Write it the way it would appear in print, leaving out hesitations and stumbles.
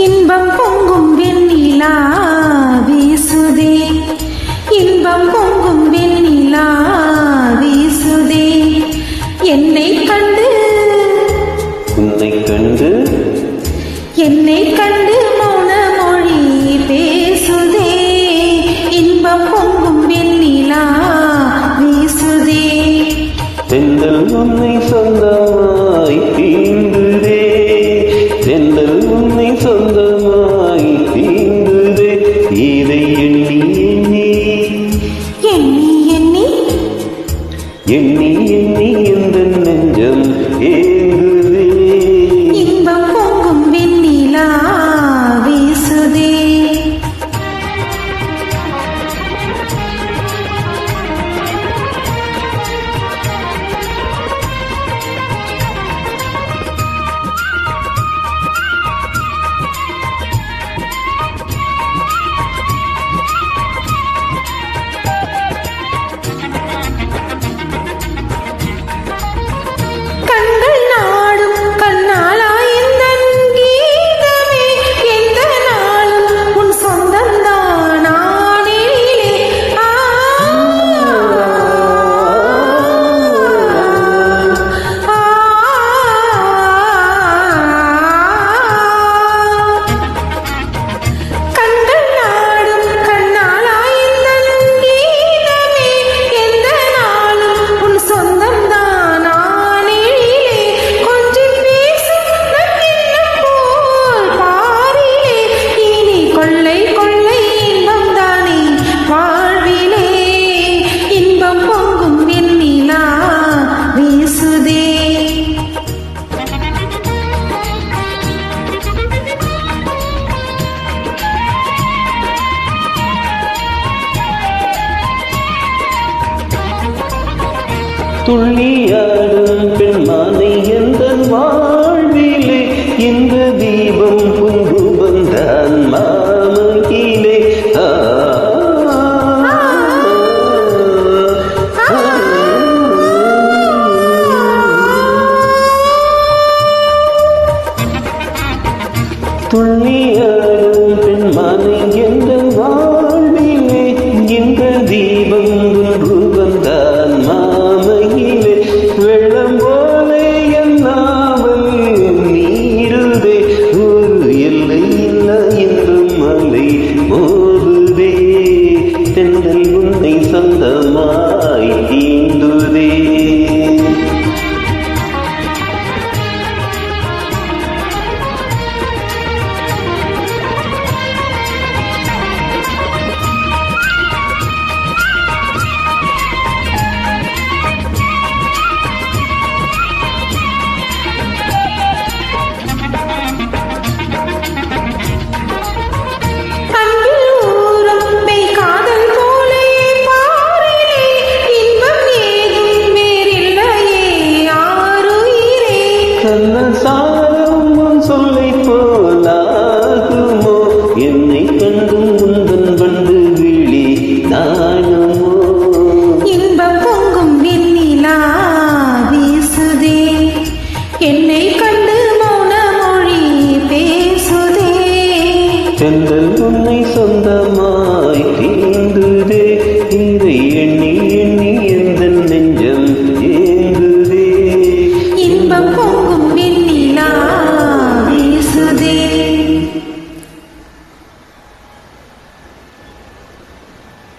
இன்பம் பொங்கும் வெண்ணிலா வீசுதே, இன்பம் பொங்கும் வெண்ணிலா வீசுதே. என்னை கண்டு உன்னை கண்டு என்னை கண்டு மௌன மொழி பேசுதே. இன்பம் பொங்கும் வெண்ணிலா வீசுதே. தென்றல் உன்னை சொந்தமாய் தீண்டுதே, தென்றல் உன்னை சொந்தமாய் தீண்டுதே. இதை எண்ணி எண்ணி எண்ணி எண்ணி எண்ணி எண்ணி இந்த நெஞ்சம் ஏங்குதே. இன்பம் பொங்கும் வெண்ணிலா வீசுதே. கண்கள் நாடும் கண்ணாலா எந்தன் கீதமே, எந்த நாளும் உன் சொந்தம்தான் நானேலே. கண்கள் நாடும் கண்ணாலா எந்தன் கீதமே, எந்த நாளும் உன் சொந்தம்தான் நானேலே. கொஞ்சம் பேசும் நற்கிண்ணம் போல் பாரிலே, இனி கொள்ளை கொள்ளை இன்பம் தானே வாழ்விலே. இன்பம் பொங்கும் வெண்ணிலா வீசுதே. துள்ளியாடும் பெண்மானை எந்தன் வாழ்விலே, இந்த தீபம் பொங்கு வந்தான் மாமையிலே. துள்ளியாடும் பெண்மானை எந்தன் வாழ்விலே, இந்த தீபம் ஒன்று வந்தான் மாமையிலே. வெள்ளம் போலே என் நாவல் நீருதே, ஒரு எல்லை இல்ல என்றும் மலை மோதுதே. தென்றல் உன்னை சொந்தமாய் தீண்டுதே. அன்பில் ஊறும் மெய் காதல் போலே பாரிலே, இன்பம் ஏதும் வேறில்லையே ஆருயிரே. கண்ணசாரம் உன் சொல்லை போலாகுமோ, என்னை கண்டும் உந்தன் வண்டு விழி நாணுமோ. இன்பம் பொங்கும் வெண்ணிலா வீசுதே. என்னை கண்டு மௌன மொழி பேசுதே. தென்றல் உன்னை சொந்தமாய் தீண்டு